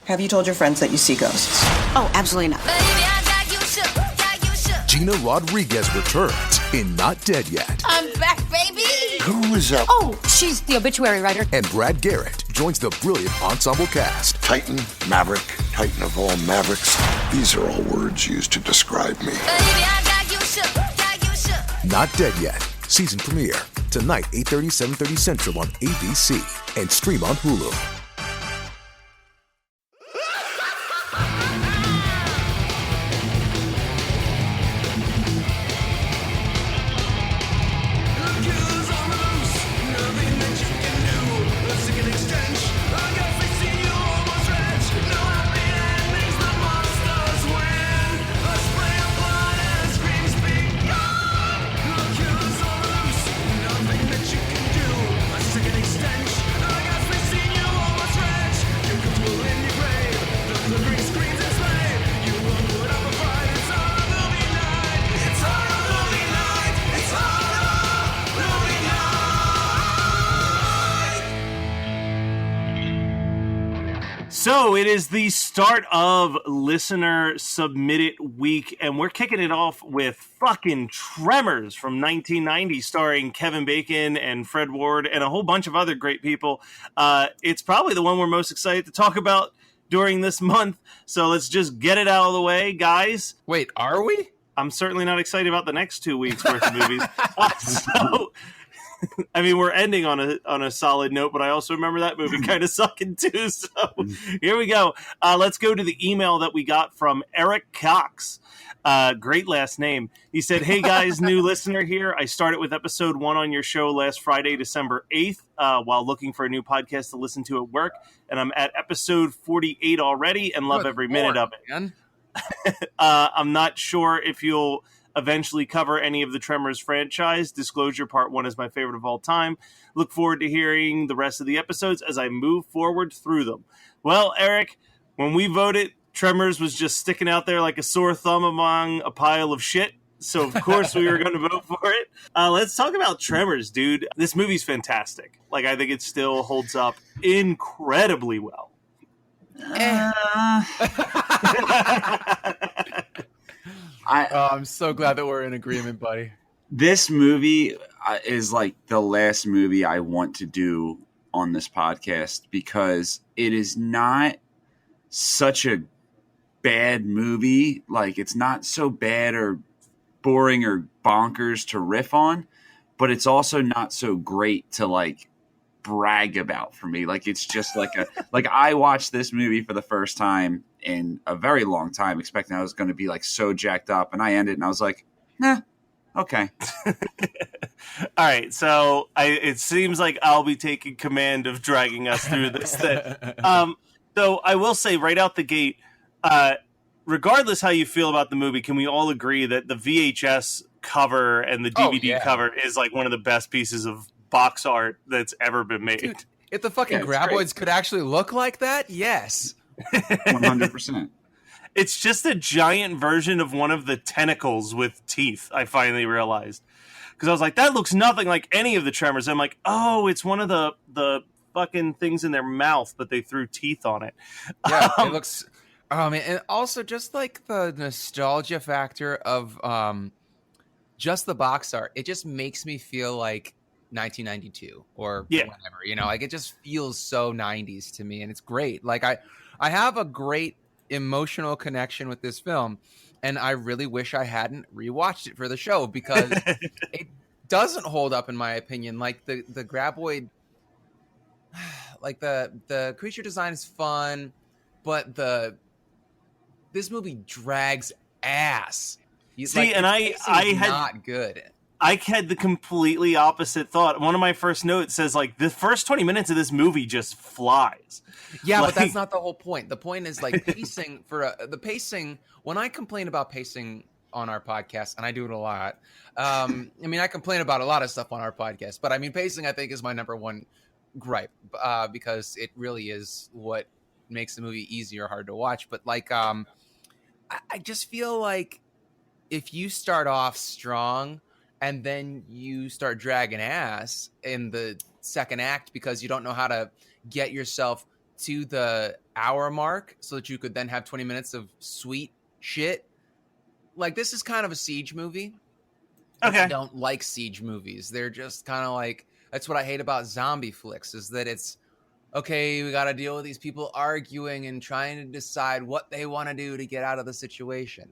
Have you told your friends that you see ghosts? Oh, absolutely not. Gina Rodriguez returns in Not Dead Yet. I'm back, baby! Who is up? Oh, she's the obituary writer. And Brad Garrett joins the brilliant ensemble cast. Titan, Maverick, Titan of all Mavericks. These are all words used to describe me. Not Dead Yet. Season premiere. Tonight, 8:30, 7:30 Central on ABC. And stream on Hulu. So it is the start of listener submitted week, and we're kicking it off with fucking Tremors from 1990, starring Kevin Bacon and Fred Ward and a whole bunch of other great people. It's probably the one we're most excited to talk about during this month, so let's just get it out of the way, guys. Wait, are we? I'm certainly not excited about the next 2 weeks worth of movies. I mean, we're ending on a solid note, but I also remember that movie kind of sucking too. So here we go. Let's go to the email that we got from Eric Cox. Great last name. He said, "Hey guys, new listener here. I started with episode 1 on your show last Friday, December 8th, while looking for a new podcast to listen to at work. And I'm at episode 48 already and love every minute of it. I'm not sure if you'll eventually cover any of the Tremors franchise. Disclosure, part 1 is my favorite of all time. Look forward to hearing the rest of the episodes as I move forward through them." Well, Eric, when we voted, Tremors was just sticking out there like a sore thumb among a pile of shit. So, of course, we were going to vote for it. Let's talk about Tremors, dude. This movie's fantastic. Like, I think it still holds up incredibly well. I'm so glad that we're in agreement, buddy. This movie is like the last movie I want to do on this podcast because it is not such a bad movie. Like, it's not so bad or boring or bonkers to riff on, but it's also not so great to like brag about for me. Like, it's just like I watched this movie for the first time in a very long time, expecting I was going to be like so jacked up, and I ended and I was like, nah, okay. All right, so it seems like I'll be taking command of dragging us through this thing. So I will say right out the gate, regardless how you feel about the movie, can we all agree that the VHS cover and the DVD cover is like one of the best pieces of box art that's ever been made? Dude, if the fucking Graboids could actually look like that, yes. 100%. It's just a giant version of one of the tentacles with teeth, I finally realized. Because I was like, that looks nothing like any of the Tremors. I'm like, oh, it's one of the fucking things in their mouth, but they threw teeth on it. Yeah, it looks... Oh, man. And also just like the nostalgia factor of just the box art, it just makes me feel like 1992 or whatever, like it just feels so 90s to me, and it's great. Like I have a great emotional connection with this film, and I really wish I hadn't rewatched it for the show because it doesn't hold up in my opinion. Like the Graboid, like the creature design is fun, but this movie drags ass. See, and I had not good. I had the completely opposite thought. One of my first notes says, like, the first 20 minutes of this movie just flies. Yeah, like, but that's not the whole point. The point is, like, pacing the pacing. When I complain about pacing on our podcast, and I do it a lot. I mean, I complain about a lot of stuff on our podcast, but I mean, pacing, I think, is my number one gripe because it really is what makes the movie easy or hard to watch. But, like, I just feel like if you start off strong and then you start dragging ass in the second act because you don't know how to get yourself to the hour mark so that you could then have 20 minutes of sweet shit. Like, this is kind of a siege movie. Okay. I don't like siege movies. They're just kind of like, that's what I hate about zombie flicks, is that it's, okay, we got to deal with these people arguing and trying to decide what they want to do to get out of the situation.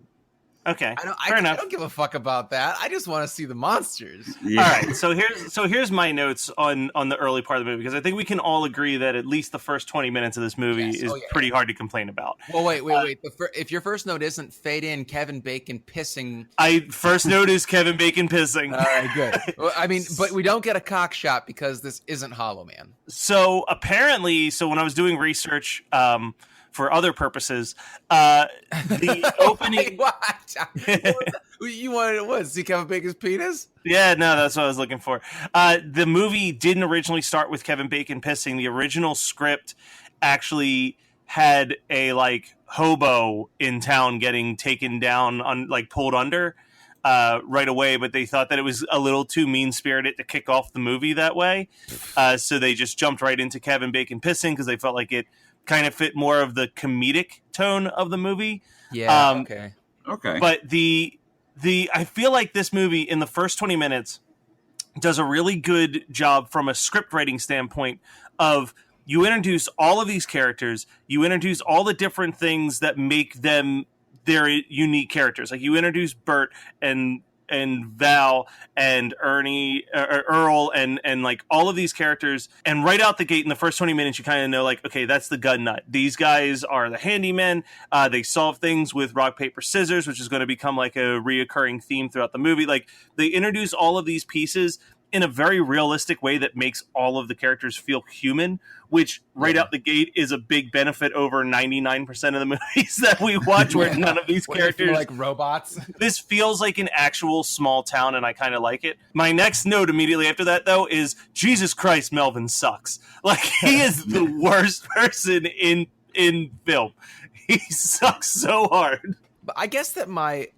Okay, I don't give a fuck about that. I just want to see the monsters. Yeah. All right, so here's my notes on the early part of the movie, because I think we can all agree that at least the first 20 minutes of this movie is pretty hard to complain about. Well, wait. If your first note isn't fade in Kevin Bacon pissing, First note is Kevin Bacon pissing. All right, good. Well, I mean, but we don't get a cock shot because this isn't Hollow Man. So apparently, when I was doing research for other purposes, the opening. Wait, what? You wanted what? See Kevin Bacon's penis? Yeah, no, that's what I was looking for. The movie didn't originally start with Kevin Bacon pissing. The original script actually had a hobo in town getting taken down on pulled under right away, but they thought that it was a little too mean-spirited to kick off the movie that way. So they just jumped right into Kevin Bacon pissing because they felt like it kind of fit more of the comedic tone of the movie. Yeah, okay. But I feel like this movie in the first 20 minutes does a really good job from a script writing standpoint of, you introduce all of these characters, you introduce all the different things that make them their unique characters. Like, you introduce Bert and Val and Ernie, Earl, and all of these characters, and right out the gate in the first 20 minutes, you kind of know, okay, that's the gun nut. These guys are the handymen. They solve things with rock, paper, scissors, which is going to become a reoccurring theme throughout the movie. They introduce all of these pieces in a very realistic way that makes all of the characters feel human, which right out the gate is a big benefit over 99% of the movies that we watch, where none of these characters like robots. This feels like an actual small town, and I kind of like it. My next note immediately after that, though, is Jesus Christ, Melvin sucks. He is the worst person in film. He sucks so hard. But I guess that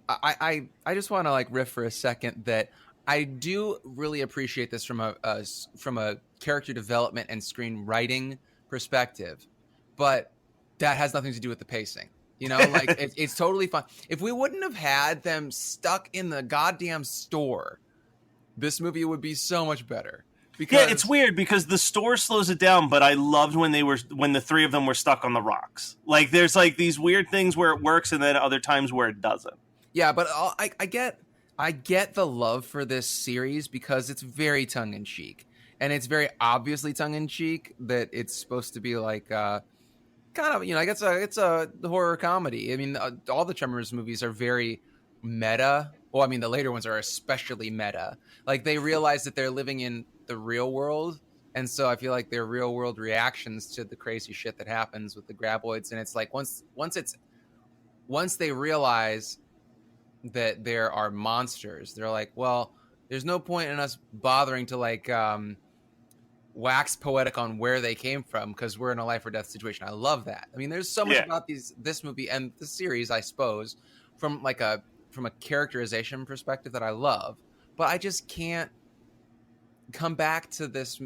I just want to riff for a second that I do really appreciate this from a character development and screenwriting perspective, but that has nothing to do with the pacing. It's totally fine. If we wouldn't have had them stuck in the goddamn store, this movie would be so much better. Because it's weird because the store slows it down, but I loved when the three of them were stuck on the rocks. There's these weird things where it works, and then other times where it doesn't. Yeah, but I get the love for this series because it's very tongue-in-cheek. And it's very obviously tongue-in-cheek that it's supposed to be it's a horror comedy. I mean, all the Tremors movies are very meta. Well, I mean, the later ones are especially meta. They realize that they're living in the real world. And so I feel like their real-world reactions to the crazy shit that happens with the Graboids. And it's once they realize that there are monsters, they're like, well, there's no point in us bothering to wax poetic on where they came from because we're in a life or death situation. I love that. I mean, there's so much about this movie and the series, I suppose, from a characterization perspective that I love, but I just can't come back to this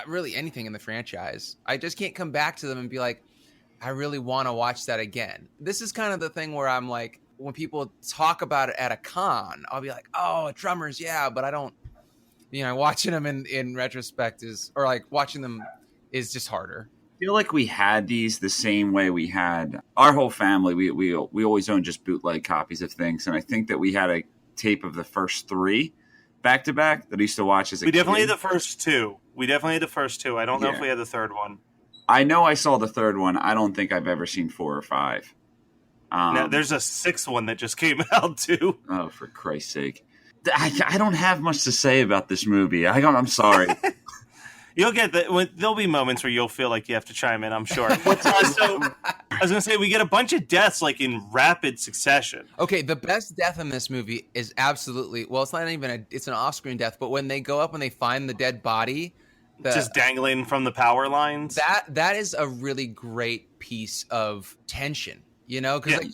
really anything in the franchise. I just can't come back to them and be like, I really want to watch that again. This is kind of the thing where I'm like, when people talk about it at a con, I'll be like, oh, Tremors, yeah, but I don't, watching them in retrospect watching them is just harder. I feel like we had these the same way we had our whole family. We always owned just bootleg copies of things, and I think that we had a tape of the first three back to back that I used to watch as a kid. We definitely had the first two. I don't know if we had the third one. I know I saw the third one. I don't think I've ever seen 4 or 5. Now, there's a 6th one that just came out too. Oh, for Christ's sake. I don't have much to say about this movie. I'm sorry. You'll get that. There'll be moments where you'll feel like you have to chime in, I'm sure. So, I was going to say, we get a bunch of deaths in rapid succession. Okay, the best death in this movie is absolutely, well, it's not even it's an off-screen death, but when they go up and they find the dead body, just dangling from the power lines. That is a really great piece of tension, because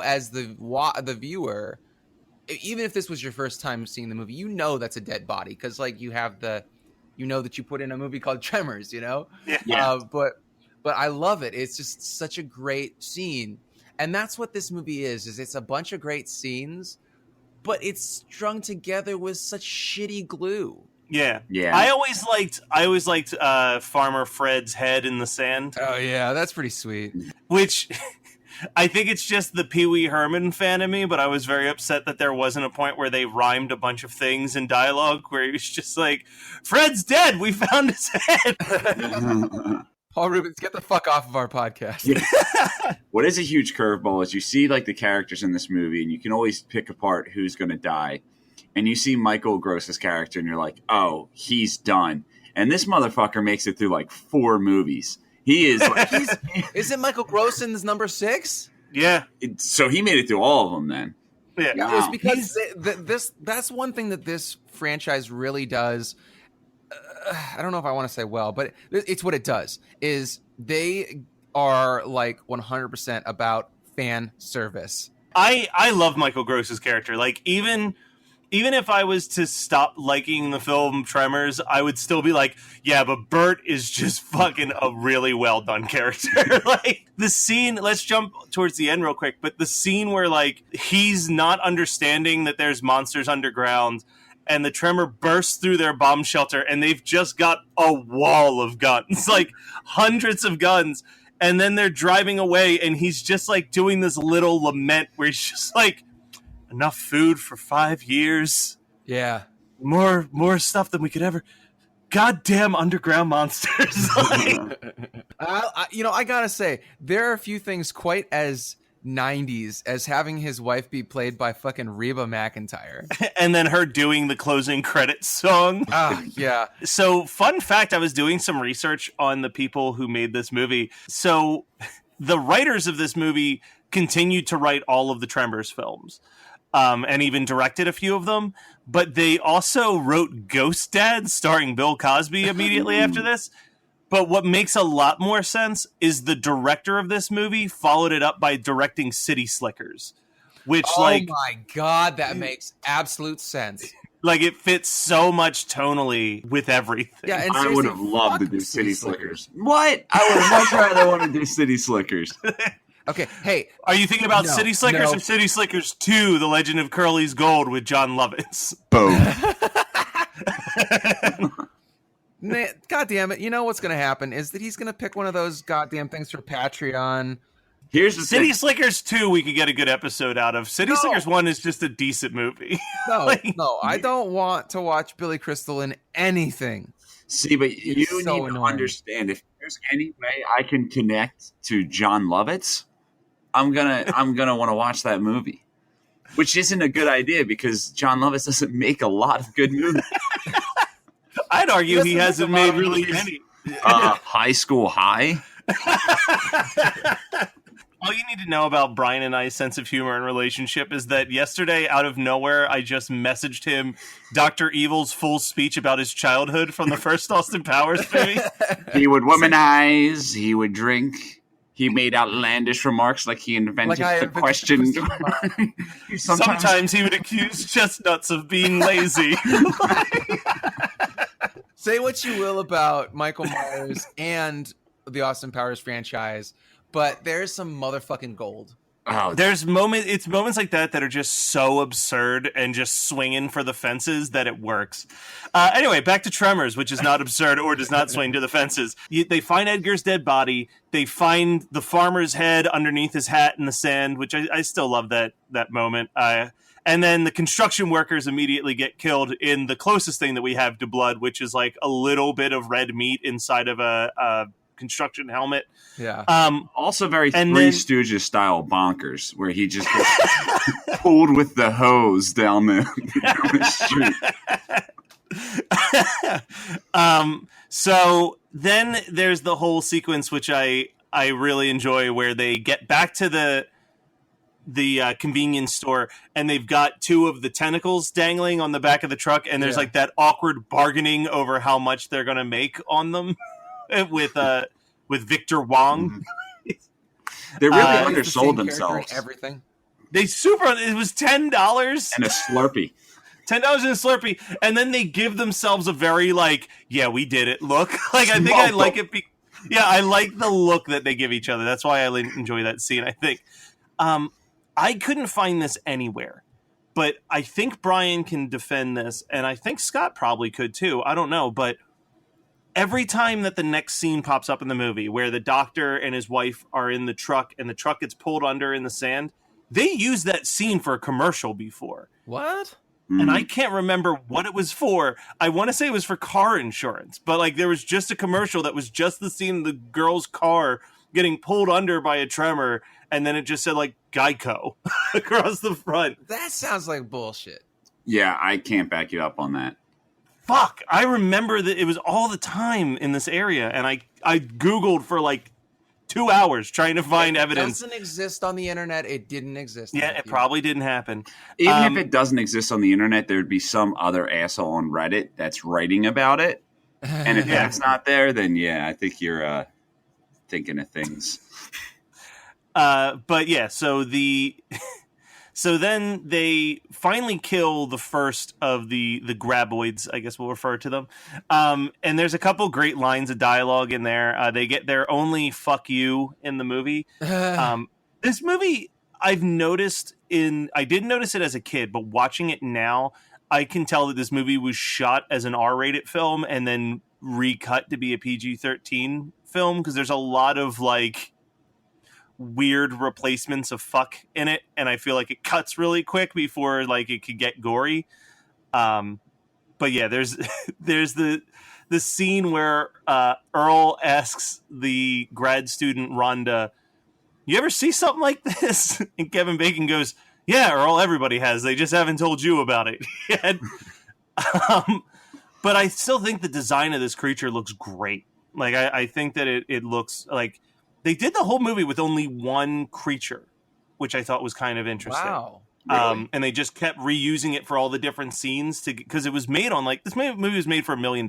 as the viewer, even if this was your first time seeing the movie, that's a dead body because you have that you put in a movie called Tremors, Yeah. But but I love it. It's just such a great scene. And that's what this movie is it's a bunch of great scenes, but it's strung together with such shitty glue. Yeah. Yeah. I always liked Farmer Fred's head in the sand. Oh yeah, that's pretty sweet. Which I think it's just the Pee Wee Herman fan of me, but I was very upset that there wasn't a point where they rhymed a bunch of things in dialogue where he was just like, Fred's dead, we found his head. Paul Rubens, get the fuck off of our podcast. Yeah. What is a huge curveball is you see like the characters in this movie and you can always pick apart who's going to die. And you see Michael Gross's character and you're like, oh, he's done. And this motherfucker makes it through like 4 movies. He is like, Isn't Michael Gross in this number 6? Yeah. So he made it through all of them then. Yeah. Wow. It's because that's one thing that this franchise really does. I don't know if I want to say well, but it's what it does is they are like 100% about fan service. I love Michael Gross's character. Like even if I was to stop liking the film Tremors, I would still be like, yeah, but Bert is just fucking a really well done character. Like the scene, let's jump towards the end real quick, but the scene where like he's not understanding that there's monsters underground and the Tremor bursts through their bomb shelter and they've just got a wall of guns, like hundreds of guns. And then they're driving away and he's just like doing this little lament where he's just like, enough food for 5 years. Yeah. More stuff than we could ever. Goddamn underground monsters. I gotta say, there are a few things quite as 90s as having his wife be played by fucking Reba McEntire. And then her doing the closing credits song. Yeah. So, fun fact, I was doing some research on the people who made this movie. So, the writers of this movie continued to write all of the Tremors films. And even directed a few of them, but they also wrote Ghost Dad starring Bill Cosby immediately after this. But what makes a lot more sense is the director of this movie followed it up by directing City Slickers, which my God, that makes absolute sense. Like it fits so much tonally with everything. Yeah, and I would have loved to do City Slickers. What? I would much rather want to do City Slickers. Okay, hey. Are you thinking about City Slickers or City Slickers 2, The Legend of Curly's Gold with John Lovitz? Boom. God damn it. You know what's going to happen is that he's going to pick one of those goddamn things for Patreon. Here's the City thing. Slickers 2 we could get a good episode out of. City Slickers 1 is just a decent movie. No, I don't want to watch Billy Crystal in anything. See, but you so need to annoying. understand if there's any way I can connect to John Lovitz, I'm gonna want to watch that movie, which isn't a good idea because John Lovitz doesn't make a lot of good movies. I'd argue he hasn't made really any. High School High. All you need to know about Brian and I's sense of humor and relationship is that yesterday, out of nowhere, I just messaged him Dr. Evil's full speech about his childhood from the first Austin Powers movie. He would womanize. He would drink. He made outlandish remarks like he invented the question. Sometimes he would accuse chestnuts of being lazy. Say what you will about Michael Myers and the Austin Powers franchise, but there's some motherfucking gold. Oh, It's moments like that that are just so absurd and just swinging for the fences that it works. Anyway, back to Tremors, which is not absurd or does not swing to the fences. They find Edgar's dead body. They find the farmer's head underneath his hat in the sand, which I still love that moment. And then the construction workers immediately get killed in the closest thing that we have to blood, which is like a little bit of red meat inside of a construction helmet. Yeah. Also very and Three then- Stooges style bonkers, where he just gets pulled with the hose down the street. So then there's the whole sequence, which I really enjoy, where they get back to the convenience store and they've got 2 of the tentacles dangling on the back of the truck, and there's like that awkward bargaining over how much they're going to make on them with Victor Wong. They really The same undersold character in themselves. Everything. It was $10. And a Slurpee. $10 in a Slurpee, and then they give themselves a very like, yeah, we did it look. Like I think I like it Yeah, I like the look that they give each other. That's why I enjoy that scene, I think. I couldn't find this anywhere, but I think Brian can defend this, and I think Scott probably could too. I don't know, but every time that the next scene pops up in the movie where the doctor and his wife are in the truck and the truck gets pulled under in the sand, they used that scene for a commercial before. What? And I can't remember what it was for. I want to say it was for car insurance, but like there was just a commercial that was just the scene of the girl's car getting pulled under by a tremor, and then it just said like Geico across the front. That sounds like bullshit. Yeah, I can't back you up on that. Fuck, I remember that it was all the time in this area, and I Googled for like 2 hours trying to find evidence. It doesn't exist on the internet. It didn't exist. Yeah, it probably didn't happen. Even if it doesn't exist on the internet, there'd be some other asshole on Reddit that's writing about it. And if that's not there, then yeah, I think you're thinking of things. But yeah, so then they finally kill the first of the Graboids, I guess we'll refer to them. And there's a couple great lines of dialogue in there. They get their only "fuck you" in the movie. This movie, I didn't notice it as a kid, but watching it now, I can tell that this movie was shot as an R-rated film and then recut to be a PG-13 film, because there's a lot of like weird replacements of fuck in it, and I feel like it cuts really quick before like it could get gory. But yeah, there's the scene where Earl asks the grad student Rhonda, "You ever see something like this?" And Kevin Bacon goes, "Yeah, Earl, everybody has. They just haven't told you about it yet." But I still think the design of this creature looks great. Like I think that it looks like they did the whole movie with only one creature, which I thought was kind of interesting. Wow. Really? And they just kept reusing it for all the different scenes because it was made on like this movie was made for $1 million.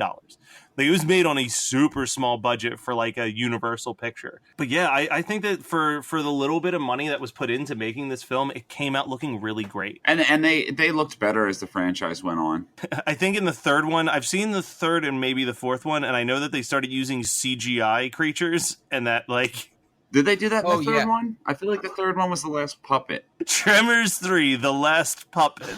Like, it was made on a super small budget for like a Universal picture. But yeah, I think that for the little bit of money that was put into making this film, it came out looking really great. And they looked better as the franchise went on. I think in the third one, I've seen the third and maybe the fourth one, and I know that they started using CGI creatures, and that like. Did they do that in the third one? I feel like the third one was the last puppet. Tremors 3, The Last Puppet.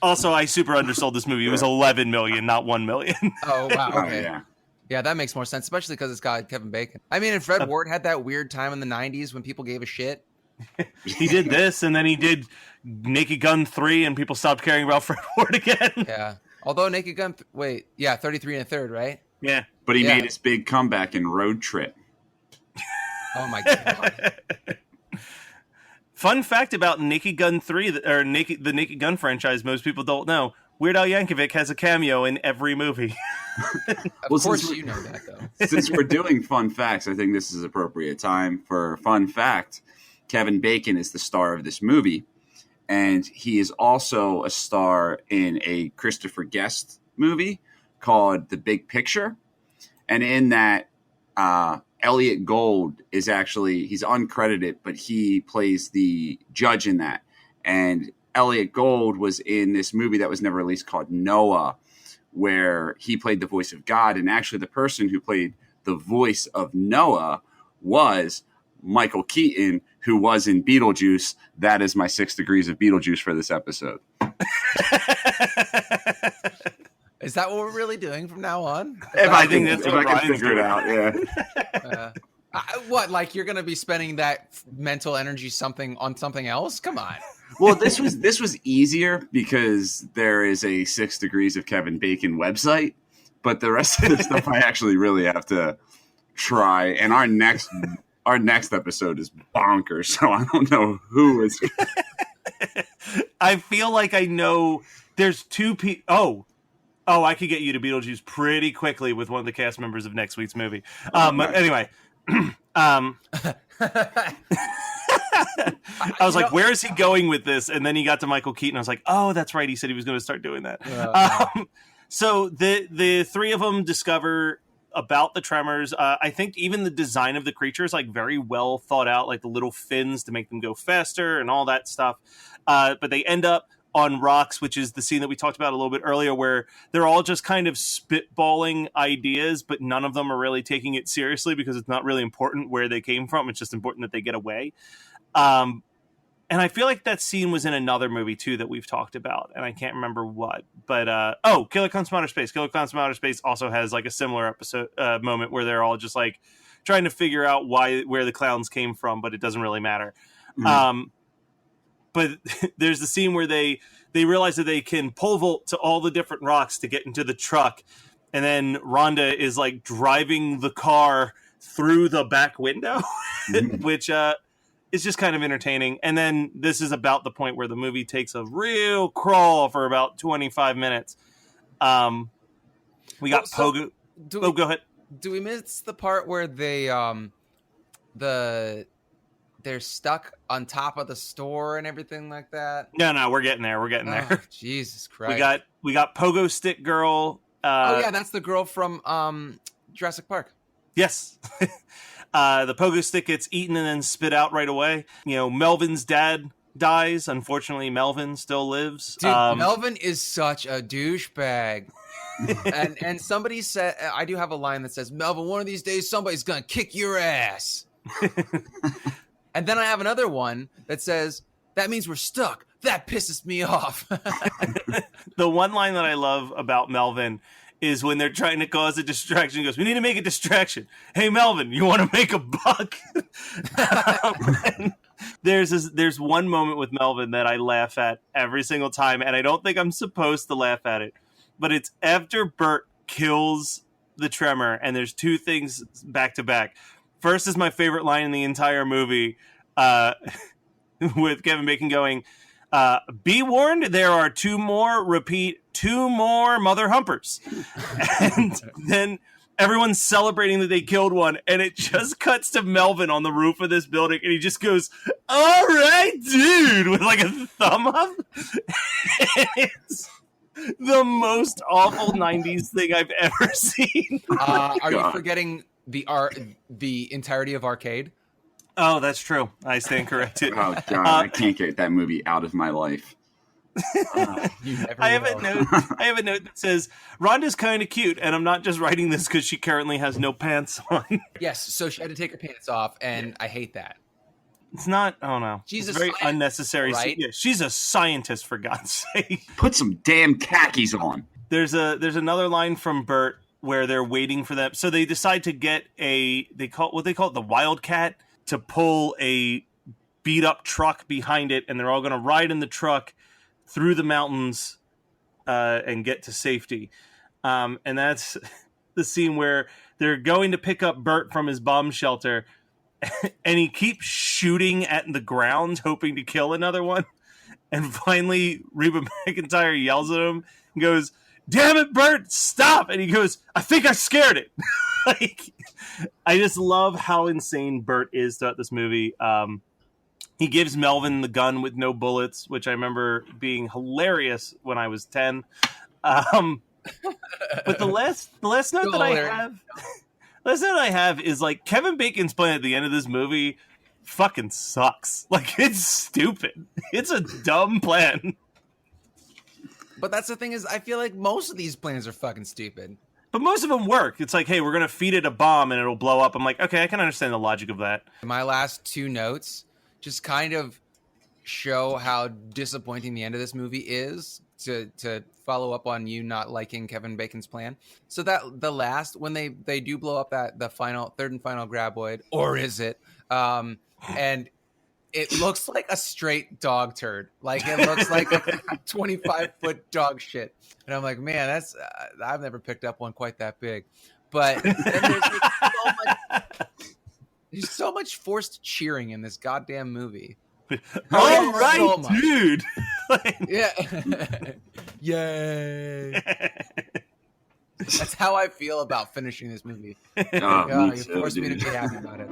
Also, I super undersold this movie. It was 11 million, not 1 million. Oh, wow. Okay. Oh, yeah. Yeah, that makes more sense, especially because it's got Kevin Bacon. I mean, and Fred Ward had that weird time in the 90s when people gave a shit. He did this, and then he did Naked Gun 3, and people stopped caring about Fred Ward again. Yeah. Although Naked Gun, 33 and a third, right? Yeah. But he made his big comeback in Road Trip. Oh, my God. Fun fact about Naked Gun 3, or the Naked Gun franchise, most people don't know. Weird Al Yankovic has a cameo in every movie. Of course you know that, though. Since we're doing fun facts, I think this is appropriate time for a fun fact. Kevin Bacon is the star of this movie, and he is also a star in a Christopher Guest movie called The Big Picture. And in that, Elliot Gould is actually, he's uncredited, but he plays the judge in that. And Elliot Gould was in this movie that was never released called Noah, where he played the voice of God. And actually the person who played the voice of Noah was Michael Keaton, who was in Beetlejuice. That is my 6 degrees of Beetlejuice for this episode. Is that what we're really doing from now on? If I can Brian's figure it doing. out, yeah. What, like you're going to be spending that mental energy on something else? Come on. Well, this was easier because there is a 6 degrees of Kevin Bacon website, but the rest of the stuff I actually really have to try. And our next episode is bonkers, so I don't know who is. I feel like I know there's two people. Oh, I could get you to Beetlejuice pretty quickly with one of the cast members of next week's movie. Anyway, I was like, where is he going with this? And then he got to Michael Keaton. I was like, oh, that's right. He said he was going to start doing that. So the three of them discover about the Tremors. I think even the design of the creature is like very well thought out, like the little fins to make them go faster and all that stuff. But they end up on rocks, which is the scene that we talked about a little bit earlier, where they're all just kind of spitballing ideas, but none of them are really taking it seriously because it's not really important where they came from. It's just important that they get away. And I feel like that scene was in another movie too that we've talked about, and I can't remember what. But Killer Clowns from Outer Space. Killer Clowns from Outer Space also has like a similar episode moment where they're all just like trying to figure out where the clowns came from, but it doesn't really matter. Mm-hmm. But there's the scene where they realize that they can pole vault to all the different rocks to get into the truck. And then Rhonda is like driving the car through the back window, which is just kind of entertaining. And then this is about the point where the movie takes a real crawl for about 25 minutes. We got Pogo. Go ahead. Do we miss the part where they're stuck on top of the store and everything like that? No, we're getting there. We're getting there. Jesus Christ. We got Pogo Stick Girl. That's the girl from Jurassic Park. Yes. The Pogo Stick gets eaten and then spit out right away. You know, Melvin's dad dies. Unfortunately, Melvin still lives. Dude, Melvin is such a douchebag. and somebody said, I do have a line that says, Melvin, one of these days somebody's gonna kick your ass. And then I have another one that says, that means we're stuck. That pisses me off. The one line that I love about Melvin is when they're trying to cause a distraction. He goes, we need to make a distraction. Hey, Melvin, you want to make a buck? There's one moment with Melvin that I laugh at every single time, and I don't think I'm supposed to laugh at it. But it's after Bert kills the Tremor, and there's two things back to back. First is my favorite line in the entire movie, with Kevin Bacon going, be warned, there are two more mother humpers. And then everyone's celebrating that they killed one, and it just cuts to Melvin on the roof of this building, and he just goes, all right, dude, with like a thumb up. It's the most awful 90s thing I've ever seen. Are you forgetting the entirety of Arcade? Oh, that's true. I stand corrected. Oh, God, I can't get that movie out of my life. I have a note that says, Rhonda's kind of cute, and I'm not just writing this because she currently has no pants on. Yes, so she had to take her pants off, and I hate that. It's not, oh no. She's it's very unnecessary. Right? Yeah, she's a scientist, for God's sake. Put some damn khakis on. There's another line from Bert where they're waiting for them. So they decide to get they call it the Wildcat, to pull a beat up truck behind it, and they're all going to ride in the truck through the mountains and get to safety. And that's the scene where they're going to pick up Bert from his bomb shelter, and he keeps shooting at the ground, hoping to kill another one. And finally, Reba McEntire yells at him and goes, damn it, Bert, stop! And he goes, I think I scared it. Like, I just love how insane Bert is throughout this movie. He gives Melvin the gun with no bullets, which I remember being hilarious when I was 10. But the last note that I have is like Kevin Bacon's plan at the end of this movie fucking sucks. Like, it's stupid. It's a dumb plan. But that's the thing is, I feel like most of these plans are fucking stupid. But most of them work. It's like, hey, we're going to feed it a bomb and it'll blow up. I'm like, okay, I can understand the logic of that. My last two notes just kind of show how disappointing the end of this movie is, to follow up on you not liking Kevin Bacon's plan. So that the last, when they do blow up the third and final Graboid, or is it? And it looks like a straight dog turd. Like, it looks like a 25-foot dog shit. And I'm like, man, that's I've never picked up one quite that big. But then there's so much forced cheering in this goddamn movie. All right, so dude. Yeah. Yay. That's how I feel about finishing this movie. You forced me to be happy about it.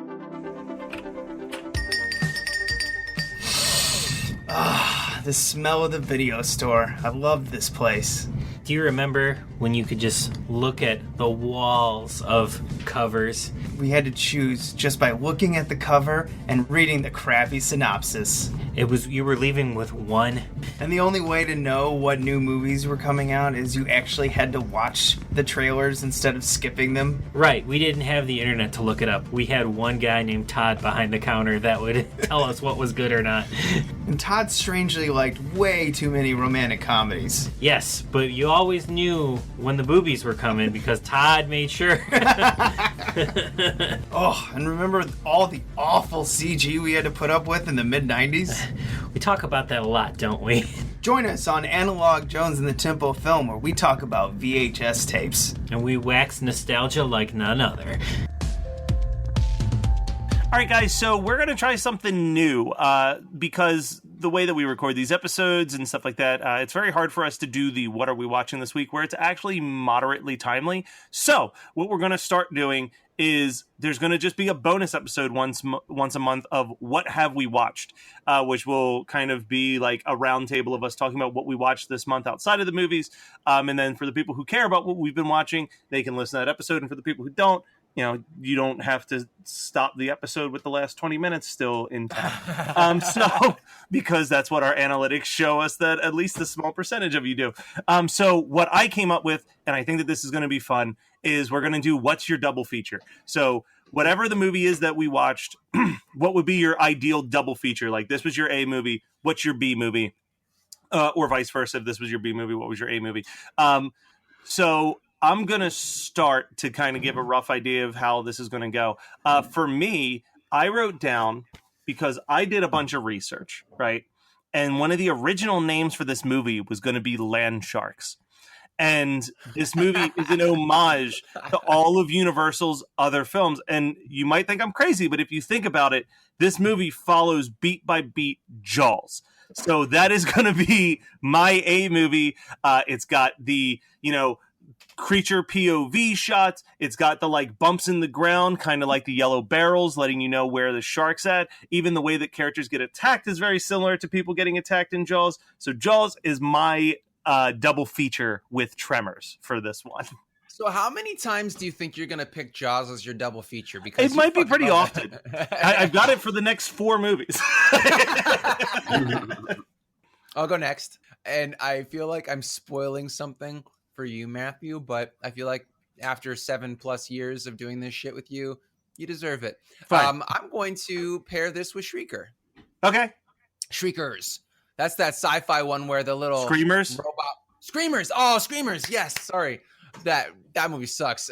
The smell of the video store. I love this place. Do you remember when you could just look at the walls of covers we had to choose just by looking at the cover and reading the crappy synopsis. You were leaving with one. And the only way to know what new movies were coming out is you actually had to watch the trailers instead of skipping them. Right, we didn't have the internet to look it up. We had one guy named Todd behind the counter that would tell us what was good or not. And Todd strangely liked way too many romantic comedies. Yes, but you always knew when the boobies were coming because Todd made sure. Oh, and remember all the awful CG we had to put up with in the mid-90s? We talk about that a lot, don't we? Join us on Analog Jones and the Tempo Film, where we talk about VHS tapes. And we wax nostalgia like none other. All right, guys, so we're going to try something new because the way that we record these episodes and stuff like that, it's very hard for us to do the what are we watching this week where it's actually moderately timely. So what we're going to start doing is there's going to just be a bonus episode once a month of what have we watched, which will kind of be like a round table of us talking about what we watched this month outside of the movies. And then for the people who care about what we've been watching, they can listen to that episode. And for the people who don't, you don't have to stop the episode with the last 20 minutes still intact. So, because that's what our analytics show us that at least a small percentage of you do. So what I came up with, and I think that this is going to be fun, is we're going to do what's your double feature. So whatever the movie is that we watched, what would be your ideal double feature? Like this was your A movie, what's your B movie? Or vice versa. If this was your B movie, what was your A movie? So I'm going to start to kind of give a rough idea of how this is going to go. For me, I wrote down, because I did a bunch of research, right? And one of the original names for this movie was going to be Land Sharks. And this movie is an homage to all of Universal's other films. And you might think I'm crazy, but if you think about it, this movie follows beat by beat Jaws. So that is going to be my A movie. It's got the, creature POV shots. It's got the like bumps in the ground, kind of like the yellow barrels, letting you know where the shark's at. Even the way that characters get attacked is very similar to people getting attacked in Jaws. So Jaws is my double feature with Tremors for this one. So how many times do you think you're going to pick Jaws as your double feature? Because it might be pretty often. I've got it for the next 4 movies. I'll go next. And I feel like I'm spoiling something for you, Matthew, but I feel like after 7+ years of doing this shit with you, you deserve it. I'm going to pair this with Shrieker. Okay. Shriekers. That's that sci-fi one where the little Screamers. Robot Screamers. Oh, Screamers. Yes. Sorry. That movie sucks.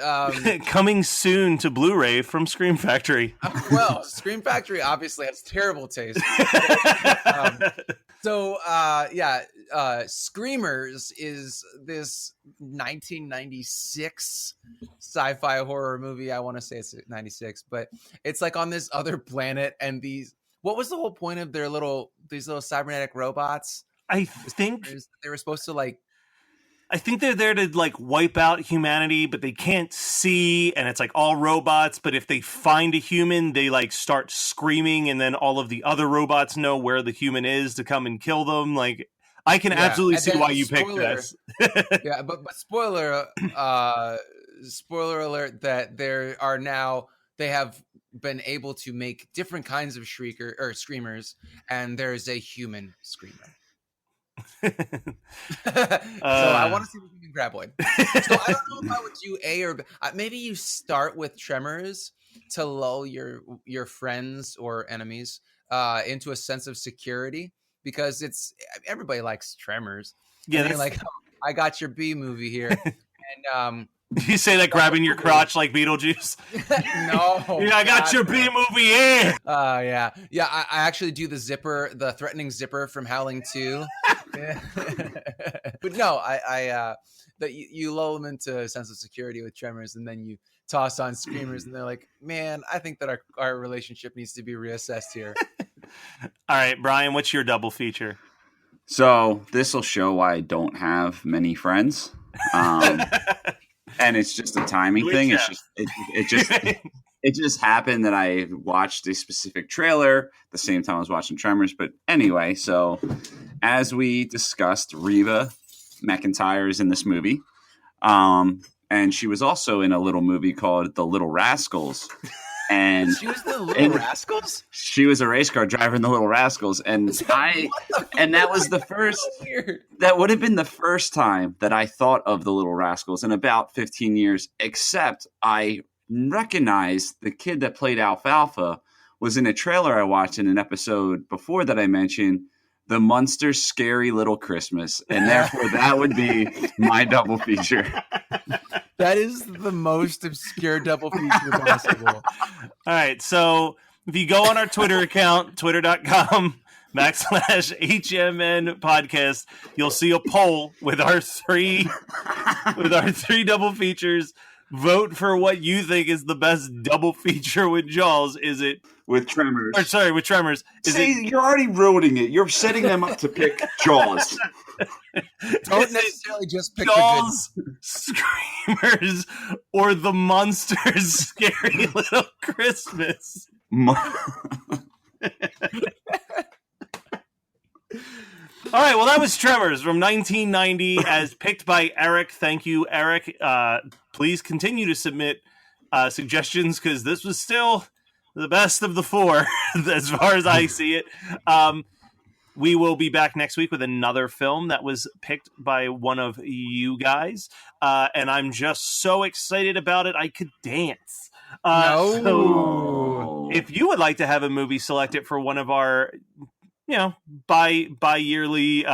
Coming soon to Blu-ray from Scream Factory. Well, Scream Factory obviously has terrible taste. Screamers is this 1996 sci-fi horror movie. I want to say it's 96, but it's like on this other planet, and what was the whole point of these little cybernetic robots? I think they were supposed to like. I think they're there to like wipe out humanity, but they can't see, and it's like all robots. But if they find a human, they like start screaming, and then all of the other robots know where the human is to come and kill them. Like, I can absolutely see why you picked this. Yeah, but spoiler alert that they have been able to make different kinds of screamers, and there's a human screamer. So I want to see the human graboid. So I don't know if I would do A or B. Maybe you start with Tremors to lull your friends or enemies into a sense of security, because everybody likes Tremors. Yeah, and you're like, I got your B movie here, and you say that grabbing your crotch like Beetlejuice? No. I got your B movie in. Yeah. I actually do the threatening zipper from Howling 2. But no, you lull them into a sense of security with Tremors, and then you toss on Screamers, and they're like, man, I think that our relationship needs to be reassessed here. All right, Brian, what's your double feature? So this will show why I don't have many friends. And it's just a timing thing. It just happened that I watched a specific trailer at the same time I was watching Tremors. But anyway, so as we discussed, Reba McEntire is in this movie. and she was also in a little movie called The Little Rascals. And She was the Little Rascals? she was a race car driver in The Little Rascals, and that was the first. Weird. That would have been the first time that I thought of The Little Rascals in about 15 years. Except I recognized the kid that played Alfalfa was in a trailer I watched in an episode before that I mentioned, The Munsters' Scary Little Christmas, and therefore that would be my double feature. That is the most obscure double feature possible. All right, so if you go on our Twitter account, twitter.com/HMN podcast, you'll see a poll with our three double features. Vote for what you think is the best double feature with Jaws. Is it With Tremors. with Tremors? You're already ruining it. You're setting them up to pick Jaws. Don't necessarily just pick Jaws, Screamers, or the Monsters' Scary Little Christmas? All right, well, that was Tremors from 1990 as picked by Eric. Thank you, Eric. Please continue to submit suggestions because this was still the best of the four as far as I see it. We will be back next week with another film that was picked by one of you guys. And I'm just so excited about it, I could dance. So if you would like to have a movie selected for one of our bi-yearly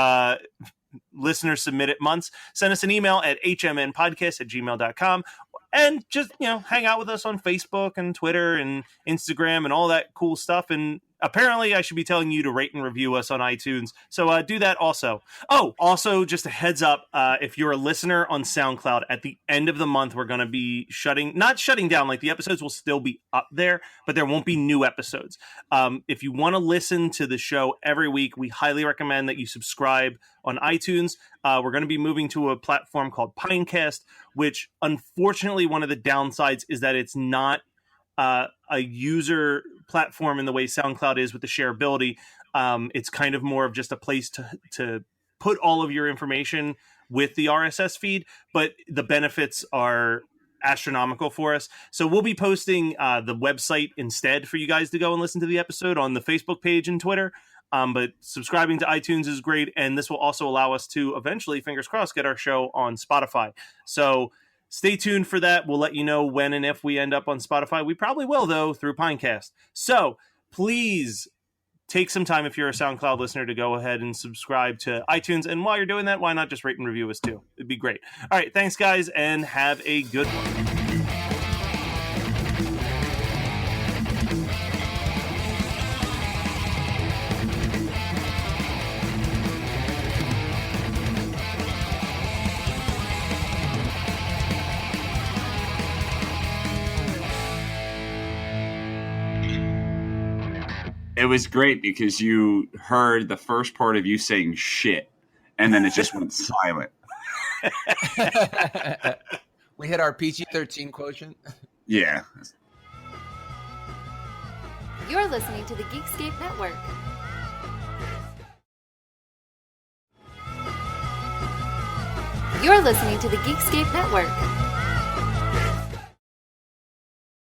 listener submitted months, send us an email at hmnpodcast@gmail.com and just hang out with us on Facebook and Twitter and Instagram and all that cool stuff. And apparently I should be telling you to rate and review us on iTunes, so do that also. Also just a heads up, if you're a listener on SoundCloud, at the end of the month we're going to be not shutting down, like the episodes will still be up there, but there won't be new episodes. If you want to listen to the show every week, we highly recommend that you subscribe on iTunes. We're going to be moving to a platform called Pinecast, which unfortunately one of the downsides is that it's not a user platform in the way SoundCloud is with the shareability. It's kind of more of just a place to put all of your information with the RSS feed, but the benefits are astronomical for us. So we'll be posting the website instead for you guys to go and listen to the episode on the Facebook page and Twitter. But subscribing to iTunes is great, and this will also allow us to eventually, fingers crossed, get our show on Spotify. So stay tuned for that. We'll let you know when and if we end up on Spotify. We probably will, though, through Pinecast. So please take some time, if you're a SoundCloud listener, to go ahead and subscribe to iTunes. And while you're doing that, why not just rate and review us, too? It'd be great. All right, thanks, guys, and have a good one. It was great because you heard the first part of you saying shit, and then it just went silent. We hit our PG-13 quotient. Yeah. You're listening to the Geekscape Network. You're listening to the Geekscape Network.